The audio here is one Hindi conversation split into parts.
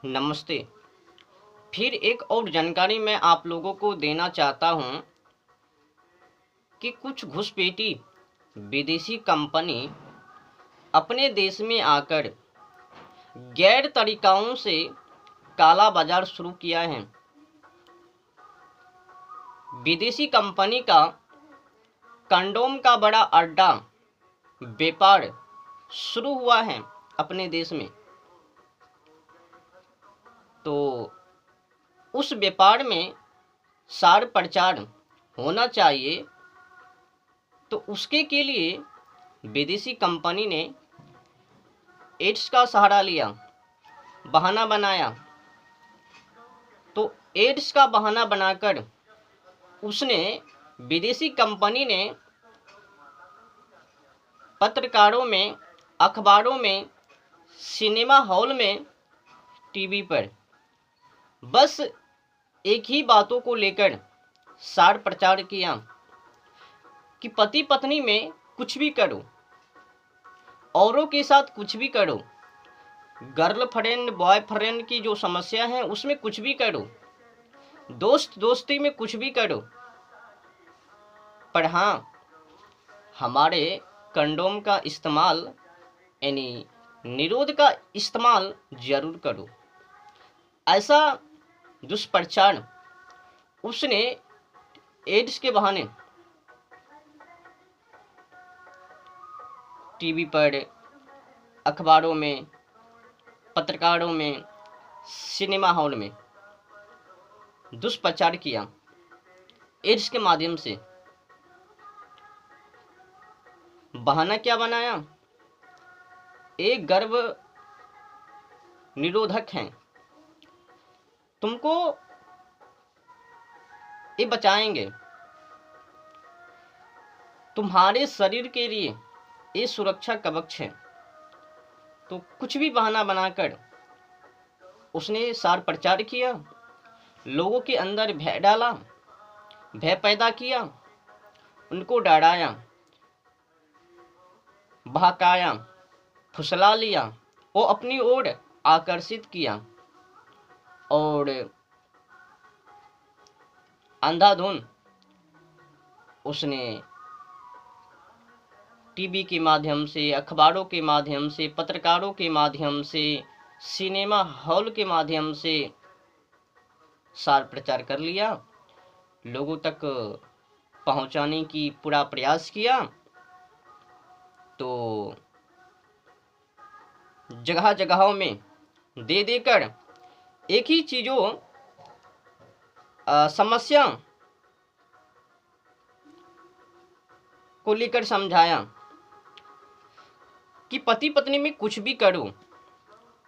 नमस्ते। फिर एक और जानकारी मैं आप लोगों को देना चाहता हूं कि कुछ घुसपैठी विदेशी कंपनी अपने देश में आकर गैर तरीकाओं से काला बाजार शुरू किया है। विदेशी कंपनी का कंडोम का बड़ा अड्डा व्यापार शुरू हुआ है अपने देश में। तो उस व्यापार में सार प्रचार होना चाहिए। तो उसके के लिए विदेशी कंपनी ने एड्स का सहारा लिया, बहाना बनाया। तो एड्स का बहाना बनाकर उसने विदेशी कंपनी ने पत्रकारों में, अखबारों में, सिनेमा हॉल में, टीवी पर बस एक ही बातों को लेकर सार प्रचार किया कि पति पत्नी में कुछ भी करो, औरों के साथ कुछ भी करो, गर्लफ्रेंड बॉयफ्रेंड की जो समस्या है उसमें कुछ भी करो, दोस्त दोस्ती में कुछ भी करो, पर हाँ हमारे कंडोम का इस्तेमाल यानी निरोध का इस्तेमाल जरूर करो। ऐसा दुष्प्रचार उसने एड्स के बहाने टीवी पर, अखबारों में, पत्रकारों में, सिनेमा हॉल में दुष्प्रचार किया एड्स के माध्यम से। बहाना क्या बनाया? एक गर्भ निरोधक है, तुमको ये बचाएंगे, तुम्हारे शरीर के लिए ये सुरक्षा कवच है। तो कुछ भी बहाना बनाकर उसने सार प्रचार किया, लोगों के अंदर भय डाला, भय पैदा किया, उनको डराया, बहकाया, फुसला लिया, वो अपनी ओर आकर्षित किया और अंधाधुन उसने टीवी के माध्यम से, अखबारों के माध्यम से, पत्रकारों के माध्यम से, सिनेमा हॉल के माध्यम से सार प्रचार कर लिया, लोगों तक पहुंचाने की पूरा प्रयास किया। तो जगह जगहों में दे देकर एक ही चीज़ों समस्या को लेकर समझाया कि पति पत्नी में कुछ भी करो,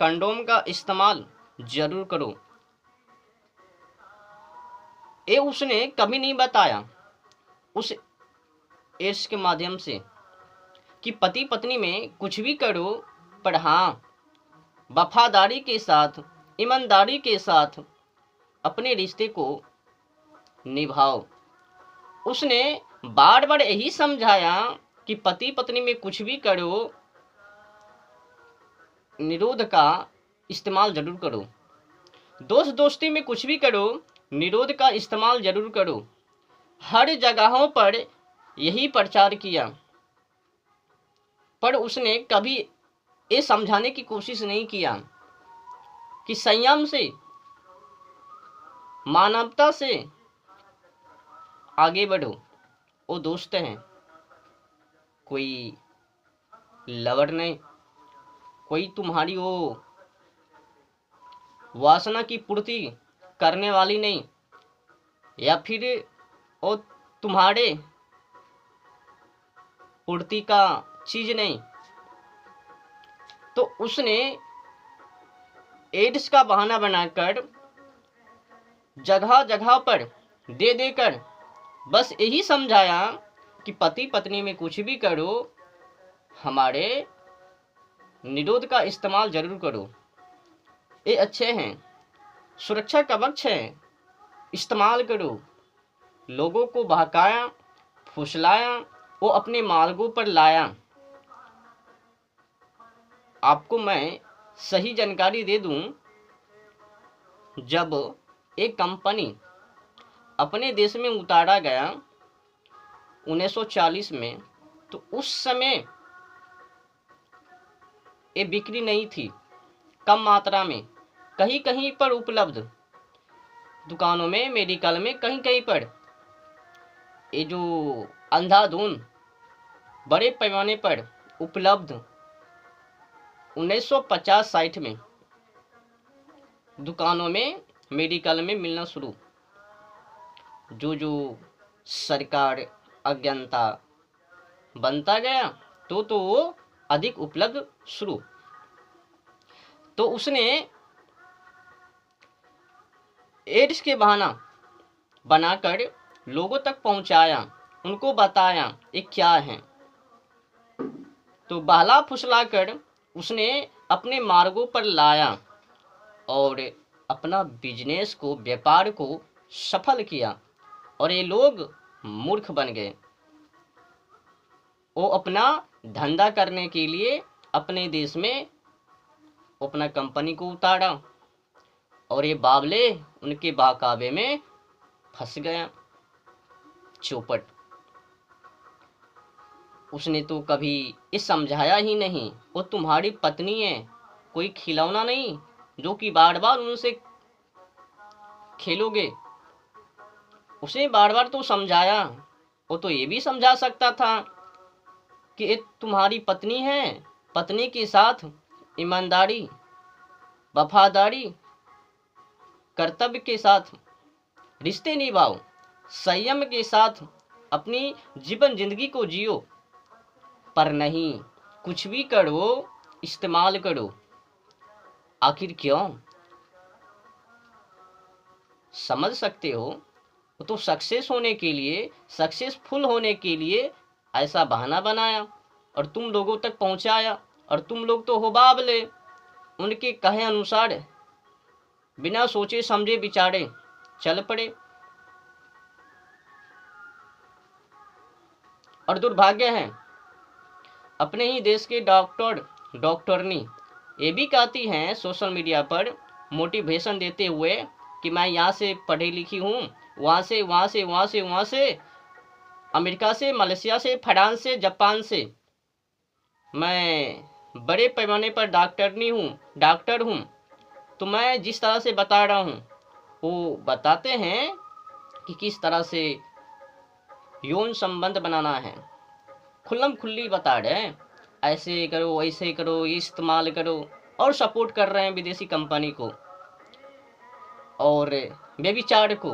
कंडोम का इस्तेमाल जरूर करो। ये उसने कभी नहीं बताया उस एड्स के माध्यम से कि पति पत्नी में कुछ भी करो, पर हाँ वफादारी के साथ, ईमानदारी के साथ अपने रिश्ते को निभाओ। उसने बार बार यही समझाया कि पति पत्नी में कुछ भी करो, निरोध का इस्तेमाल जरूर करो, दोस्त दोस्ती में कुछ भी करो, निरोध का इस्तेमाल जरूर करो। हर जगहों पर यही प्रचार किया, पर उसने कभी ये समझाने की कोशिश नहीं किया कि संयम से, मानवता से आगे बढ़ो। वो दोस्त हैं, कोई लवर नहीं, कोई तुम्हारी वो वासना की पूर्ति करने वाली नहीं, या फिर वो तुम्हारे पूर्ति का चीज नहीं। तो उसने एड्स का बहाना बनाकर जगह जगह पर दे देकर बस यही समझाया कि पति पत्नी में कुछ भी करो, हमारे निरोध का इस्तेमाल जरूर करो, ये अच्छे हैं, सुरक्षा कवच है, इस्तेमाल करो। लोगों को बहकाया, फुसलाया, वो अपने मार्गों पर लाया। आपको मैं सही जानकारी दे दूं जब एक कंपनी अपने देश में उतारा गया 1940 में, तो उस समय ये बिक्री नहीं थी, कम मात्रा में, कहीं कहीं पर उपलब्ध, दुकानों में, मेडिकल में, कहीं कहीं पर। ये जो अंधाधुन बड़े पैमाने पर उपलब्ध 1950-60 में दुकानों में, मेडिकल में मिलना शुरू। जो सरकार अज्ञानता बनता गया तो वो अधिक उपलब्ध शुरू। तो उसने एड्स के बहाना बनाकर लोगों तक पहुंचाया, उनको बताया ये क्या है। तो बहला फुसला कर उसने अपने मार्गों पर लाया और अपना बिजनेस को, व्यापार को सफल किया। और ये लोग मूर्ख बन गए। वो अपना धंधा करने के लिए अपने देश में अपना कंपनी को उतारा और ये बावले उनके बहकावे में फंस गया। चौपट। उसने तो कभी ये समझाया ही नहीं, वो तुम्हारी पत्नी है, कोई खिलौना नहीं जो कि बार बार उनसे खेलोगे। उसे बार बार तो समझाया। वो तो ये भी समझा सकता था कि ये तुम्हारी पत्नी है, पत्नी के साथ ईमानदारी, वफादारी, कर्तव्य के साथ रिश्ते निभाओ, संयम के साथ अपनी जीवन जिंदगी को जियो। पर नहीं, कुछ भी करो, इस्तेमाल करो। आखिर क्यों? समझ सकते हो, वो तो सक्सेस होने के लिए, सक्सेसफुल होने के लिए ऐसा बहाना बनाया और तुम लोगों तक पहुंचाया। और तुम लोग तो हो बावले, उनके कहे अनुसार बिना सोचे समझे विचारे चल पड़े। और दुर्भाग्य है, अपने ही देश के डॉक्टरनी ये भी कहती हैं सोशल मीडिया पर मोटिवेशन देते हुए कि मैं यहाँ से पढ़ी लिखी हूँ, वहाँ से, अमेरिका से, मलेशिया से, फ्रांस से, जापान से, मैं बड़े पैमाने पर डॉक्टर हूँ। तो मैं जिस तरह से बता रहा हूँ वो बताते हैं कि किस तरह से यौन संबंध बनाना है, खुल्लम खुल्ली बता रहे हैं, ऐसे करो, वैसे करो, ये इस्तेमाल करो। और सपोर्ट कर रहे हैं विदेशी कंपनी को और व्यभिचार को।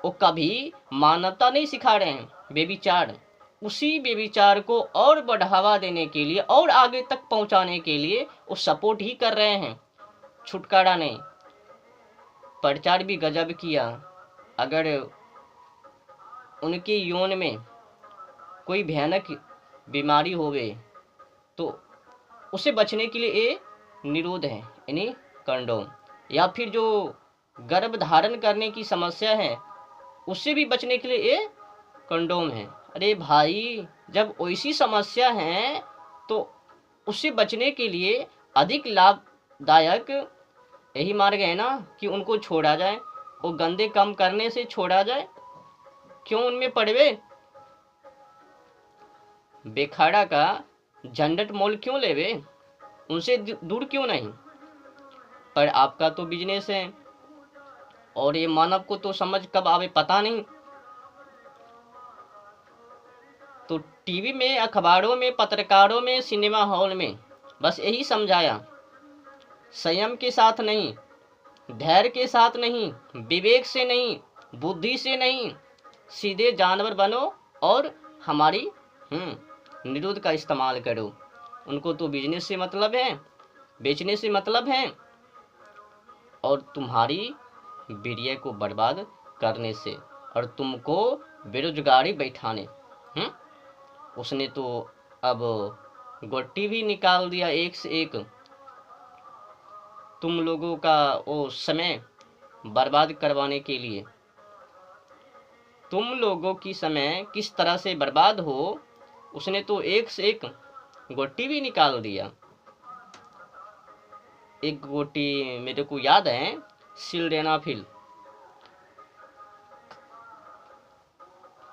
वो कभी मानवता नहीं सिखा रहे हैं, व्यभिचार। उसी व्यभिचार को और बढ़ावा देने के लिए और आगे तक पहुंचाने के लिए वो सपोर्ट ही कर रहे हैं, छुटकारा नहीं। प्रचार भी गजब किया। अगर उनके यौन में कोई भयानक बीमारी होवे तो उसे बचने के लिए ये निरोध है, यानी कंडोम। या फिर जो गर्भ धारण करने की समस्या है उससे भी बचने के लिए ये कंडोम है। अरे भाई, जब वैसी समस्या है तो उससे बचने के लिए अधिक लाभदायक यही मार्ग है ना कि उनको छोड़ा जाए, वो गंदे काम करने से छोड़ा जाए। क्यों उनमें पड़वे? बेखाड़ा का झंझट मोल क्यों लेवे? उनसे दूर क्यों नहीं? पर आपका तो बिजनेस है और ये मानव को तो समझ कब आवे पता नहीं। तो टीवी में, अखबारों में, पत्रकारों में, सिनेमा हॉल में बस यही समझाया, संयम के साथ नहीं, धैर्य के साथ नहीं, विवेक से नहीं, बुद्धि से नहीं, सीधे जानवर बनो और हमारी निरोध का इस्तेमाल करो। उनको तो बिजनेस से मतलब है, बेचने से मतलब है और तुम्हारी वीर्य को बर्बाद करने से और तुमको बेरोजगारी बैठाने। उसने तो अब गोटी भी निकाल दिया एक से एक। तुम लोगों का वो समय बर्बाद करवाने के लिए। तुम लोगों की समय किस तरह से बर्बाद हो, उसने तो एक से एक गोटी भी निकाल दिया। एक गोटी मेरे को याद है, सिल्डेनाफिल।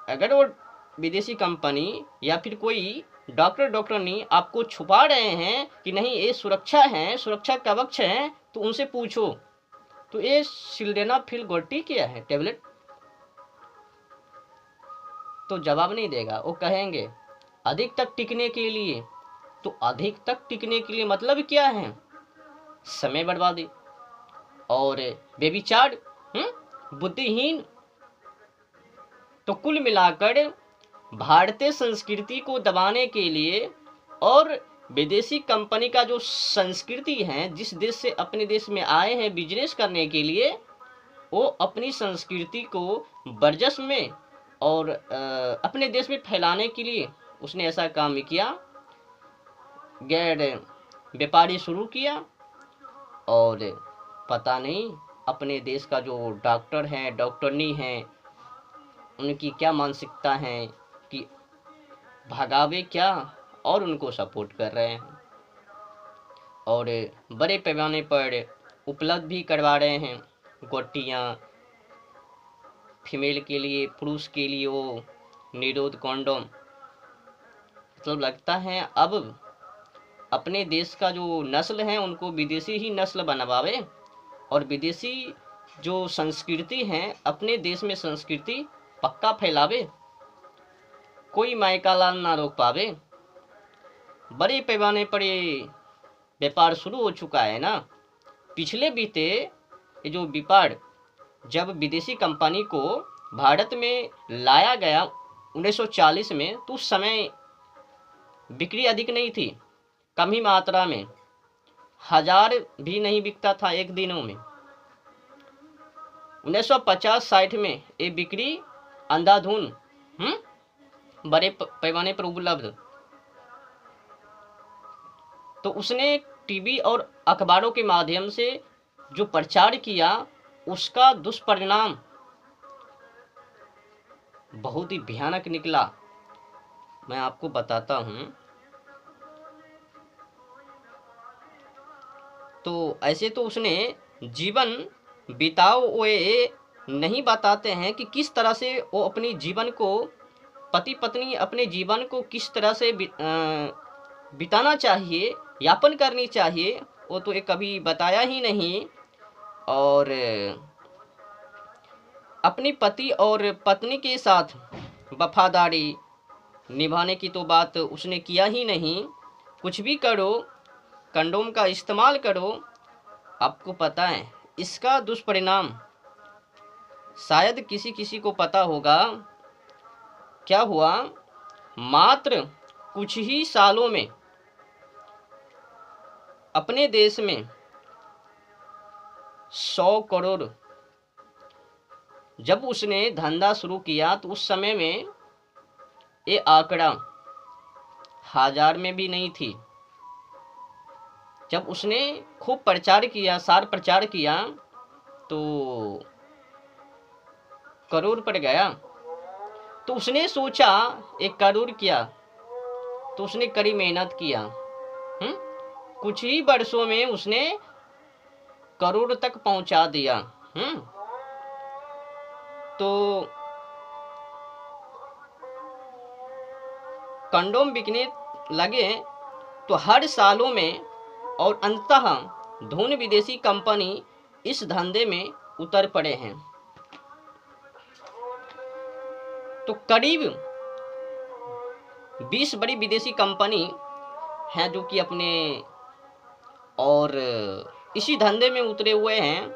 अगर वो विदेशी कंपनी या फिर कोई डॉक्टरनी आपको छुपा रहे हैं कि नहीं ये सुरक्षा है, सुरक्षा कवच है, तो उनसे पूछो तो ये सिल्डेनाफिल गोटी क्या है टेबलेट, तो जवाब नहीं देगा। वो कहेंगे अधिक तक टिकने के लिए। तो अधिक तक टिकने के लिए मतलब क्या है? समय बर्बादी और बेविचार, बुद्धिहीन। तो कुल मिलाकर भारतीय संस्कृति को दबाने के लिए और विदेशी कंपनी का जो संस्कृति है, जिस देश से अपने देश में आए हैं बिजनेस करने के लिए, वो अपनी संस्कृति को वर्चस्व में और अपने देश में फैलाने के लिए उसने ऐसा काम किया। गैर व्यापारी शुरू किया और पता नहीं अपने देश का जो डॉक्टर हैं, डॉक्टरनी हैं, उनकी क्या मानसिकता है कि भगावे क्या, और उनको सपोर्ट कर रहे हैं और बड़े पैमाने पर उपलब्ध भी करवा रहे हैं गोटियाँ। फीमेल के लिए, पुरुष के लिए वो निरोध कॉन्डोम। मतलब लगता है अब अपने देश का जो नस्ल है उनको विदेशी ही नस्ल बनवावे और विदेशी जो संस्कृति है अपने देश में संस्कृति पक्का फैलावे, कोई मायका लाल ना रोक पावे। बड़े पैमाने पर ये व्यापार शुरू हो चुका है ना। पिछले बीते ये जो व्यापार जब विदेशी कंपनी को भारत में लाया गया 1940 में, तो उस समय बिक्री अधिक नहीं थी, कम ही मात्रा में, 1000 भी नहीं बिकता था एक दिनों में। 1950-60 में ये बिक्री अंधाधुन बड़े पैमाने पर उपलब्ध। तो उसने टीवी और अखबारों के माध्यम से जो प्रचार किया उसका दुष्परिणाम बहुत ही भयानक निकला। मैं आपको बताता हूं। तो ऐसे तो उसने जीवन बिताओ हुए नहीं बताते हैं कि किस तरह से वो अपनी जीवन को, पति पत्नी अपने जीवन को किस तरह से बिताना चाहिए, यापन करनी चाहिए, वो तो एक कभी बताया ही नहीं। और अपनी पति और पत्नी के साथ वफादारी निभाने की तो बात उसने किया ही नहीं। कुछ भी करो, कंडोम का इस्तेमाल करो। आपको पता है इसका दुष्परिणाम शायद किसी किसी को पता होगा। क्या हुआ? मात्र कुछ ही सालों में अपने देश में 100 करोड़, जब उसने धंधा शुरू किया तो उस समय में ये आंकड़ा 1000 में भी नहीं थी। जब उसने खूब प्रचार किया, सार प्रचार किया, तो करोड़ पर गया। तो उसने सोचा 1 करोड़ किया, तो उसने कड़ी मेहनत किया। कुछ ही वर्षों में उसने करोड़ तक पहुंचा दिया। तो कंडोम बिकने लगे तो हर सालों में, और अंततः धून विदेशी कंपनी इस धंधे में उतर पड़े हैं। तो करीब 20 बड़ी विदेशी कंपनी हैं जो कि अपने और इसी धंधे में उतरे हुए हैं।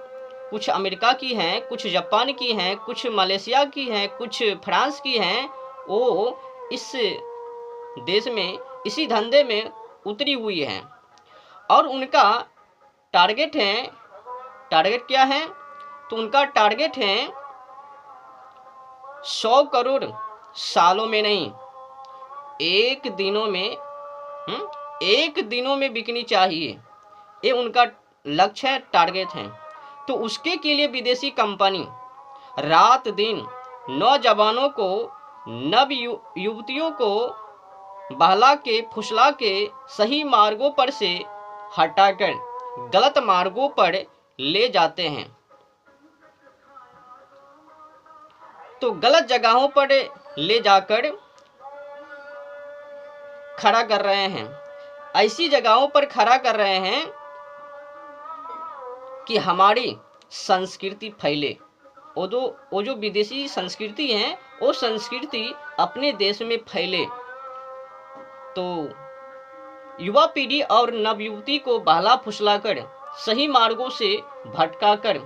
कुछ अमेरिका की हैं, कुछ जापान की हैं, कुछ मलेशिया की हैं, कुछ फ्रांस की हैं। वो इस देश में इसी धंधे में उतरी हुई हैं और उनका टारगेट क्या है? तो उनका टारगेट है 100 करोड़ सालों में नहीं, एक दिनों में बिकनी चाहिए। ये उनका लक्ष्य है, टारगेट है। तो उसके के लिए विदेशी कंपनी रात दिन नौजवानों को, नव युवतियों को बहला के फुसला के सही मार्गों पर से हटाकर गलत मार्गों पर ले जाते हैं। तो गलत जगहों पर ले जाकर खड़ा कर रहे हैं। ऐसी जगहों पर खड़ा कर रहे हैं कि हमारी संस्कृति फैले। वो जो विदेशी संस्कृति है वो संस्कृति अपने देश में फैले। तो युवा पीढ़ी और नवयुवती को बहला फुसलाकर सही मार्गों से भटकाकर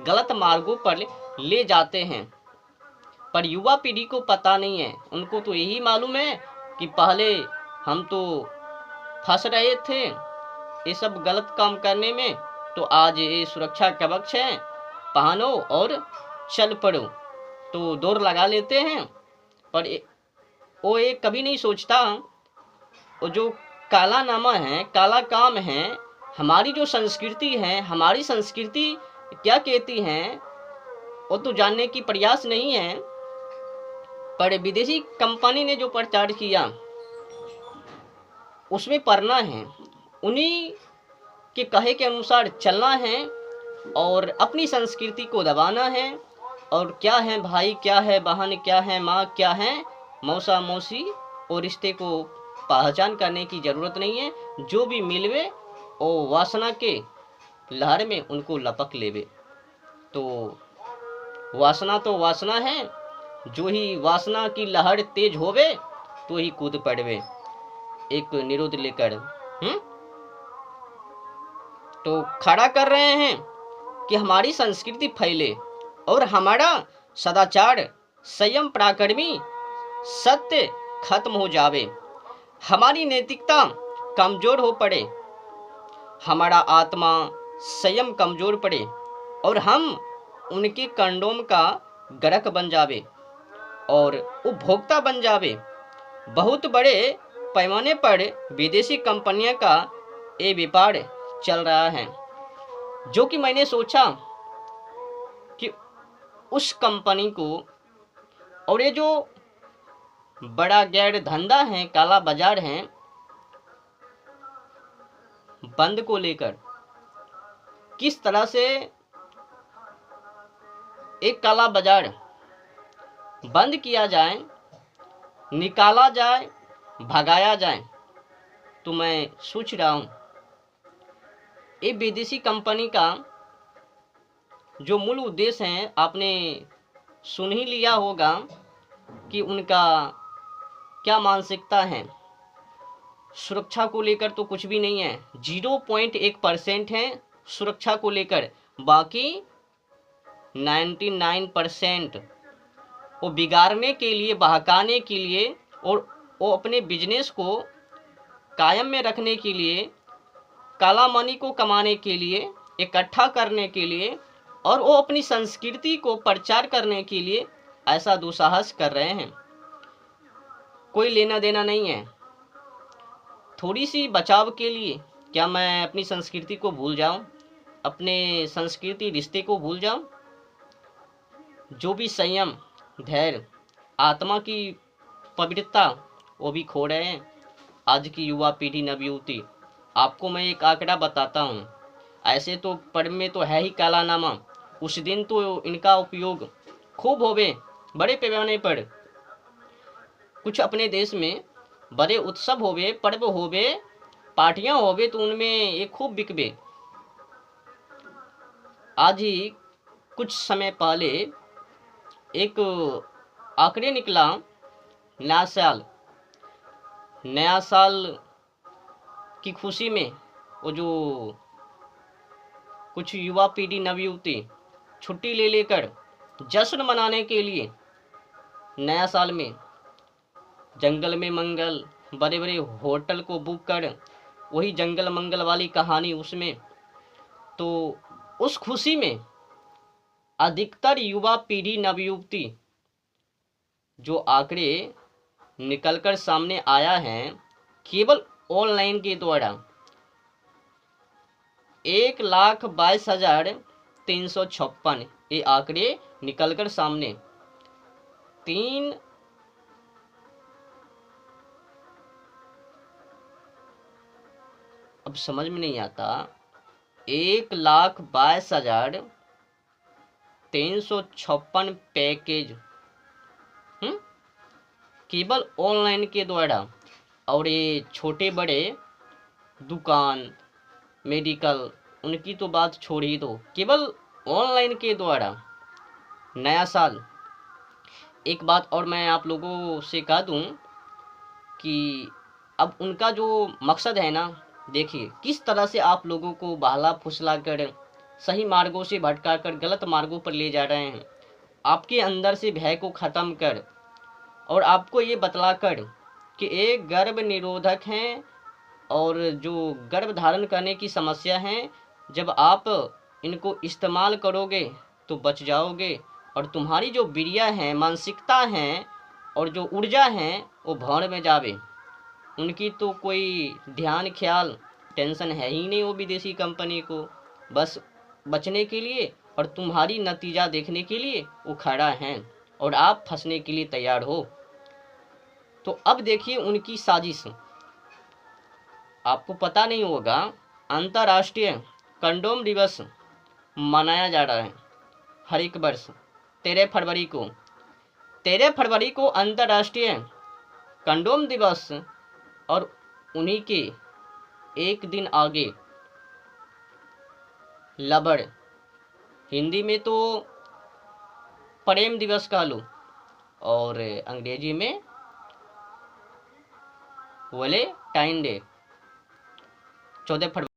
गलत मार्गों पर ले जाते हैं। पर युवा पीढ़ी को पता नहीं है, उनको तो यही मालूम है कि पहले हम तो फंस रहे थे ये सब गलत काम करने में, तो आज ये सुरक्षा कवच है, पहनो और चल पड़ो। तो दौड़ लगा लेते हैं। पर वो ये कभी नहीं सोचता वो जो काला नामा है, काला काम है, हमारी जो संस्कृति है, हमारी संस्कृति क्या कहती है वो तो जानने की प्रयास नहीं है। पर विदेशी कंपनी ने जो प्रचार किया उसमें पढ़ना है, उन्हीं के कहे के अनुसार चलना है और अपनी संस्कृति को दबाना है। और क्या है भाई, क्या है बहन, क्या है माँ, क्या है मौसा मौसी, और रिश्ते को पहचान करने की ज़रूरत नहीं है। जो भी मिलवे वो वासना के लहर में उनको लपक लेवे। तो वासना है, जो ही वासना की लहर तेज होवे तो ही कूद पड़वे एक निरोध लेकर। तो खड़ा कर रहे हैं कि हमारी संस्कृति फैले और हमारा सदाचार, संयम, पराक्रमी सत्य खत्म हो जावे, हमारी नैतिकता कमजोर हो पड़े, हमारा आत्मा संयम कमजोर पड़े और हम उनके कंडोम का ग्राहक बन जावे और उपभोक्ता बन जावे। बहुत बड़े पैमाने पर विदेशी कंपनियों का ये व्यापार चल रहा है, जो कि मैंने सोचा कि उस कंपनी को और ये जो बड़ा गैर धंधा है, काला बाजार है, बंद को लेकर किस तरह से एक काला बाजार बंद किया जाए, निकाला जाए, भगाया जाए। तो मैं सोच रहा हूँ ये विदेशी कंपनी का जो मूल उद्देश्य है आपने सुन ही लिया होगा कि उनका क्या मानसिकता है। सुरक्षा को लेकर तो कुछ भी नहीं है, 0.1% है सुरक्षा को लेकर, बाकी 99% वो बिगाड़ने के लिए, बहकाने के लिए और वो अपने बिजनेस को कायम में रखने के लिए, काला मनी को कमाने के लिए, इकट्ठा करने के लिए और वो अपनी संस्कृति को प्रचार करने के लिए ऐसा दुस्साहस कर रहे हैं। कोई लेना देना नहीं है। थोड़ी सी बचाव के लिए क्या मैं अपनी संस्कृति को भूल जाऊं, अपने संस्कृति रिश्ते को भूल जाऊं? जो भी संयम, धैर्य, आत्मा की पवित्रता वो भी खो रहे हैं आज की युवा पीढ़ी, नवयुवती। आपको मैं एक आंकड़ा बताता हूँ। ऐसे तो पर्व में तो है ही काला नामा, उस दिन तो इनका उपयोग खूब होवे बड़े पैमाने पर। कुछ अपने देश में बड़े उत्सव होवे, पर्व होवे, पार्टियां होवे तो उनमें ये खूब बिकवे। आज ही कुछ समय पहले एक आंकड़े निकला, नया साल की खुशी में वो जो कुछ युवा पीढ़ी, नवयुवती छुट्टी ले लेकर जश्न मनाने के लिए नया साल में जंगल में मंगल, बड़े बड़े होटल को बुक कर वही जंगल मंगल वाली कहानी उसमें। तो उस खुशी में अधिकतर युवा पीढ़ी, नवयुवती जो आंकड़े निकलकर सामने आया है केवल ऑनलाइन के द्वारा 1,22,356 ये आंकड़े निकलकर सामने। अब समझ में नहीं आता, 1,22,356 पैकेज हम्म, केवल ऑनलाइन के द्वारा। और ये छोटे बड़े दुकान, मेडिकल, उनकी तो बात छोड़ ही दो, केवल ऑनलाइन के द्वारा नया साल। एक बात और मैं आप लोगों से कह दूं कि अब उनका जो मकसद है ना, देखिए किस तरह से आप लोगों को बहला फुसला कर सही मार्गों से भटका कर गलत मार्गों पर ले जा रहे हैं। आपके अंदर से भय को ख़त्म कर और आपको ये बतला कर कि एक गर्भ निरोधक हैं और जो गर्भ धारण करने की समस्या है, जब आप इनको इस्तेमाल करोगे तो बच जाओगे। और तुम्हारी जो बिरिया है, मानसिकता है और जो ऊर्जा है वो भंवर में जावे। उनकी तो कोई ध्यान ख्याल टेंशन है ही नहीं वो विदेशी कंपनी को, बस बचने के लिए और तुम्हारी नतीजा देखने के लिए वो खड़ा है और आप फंसने के लिए तैयार हो। तो अब देखिए उनकी साजिश। आपको पता नहीं होगा, अंतर्राष्ट्रीय कंडोम दिवस मनाया जा रहा है हर एक वर्ष 13 फरवरी को। 13 फरवरी को अंतर्राष्ट्रीय कंडोम दिवस, और उन्हीं के एक दिन आगे लबड़, हिंदी में तो प्रेम दिवस कह लो और अंग्रेजी में वैलेंटाइन डे 14 फरवरी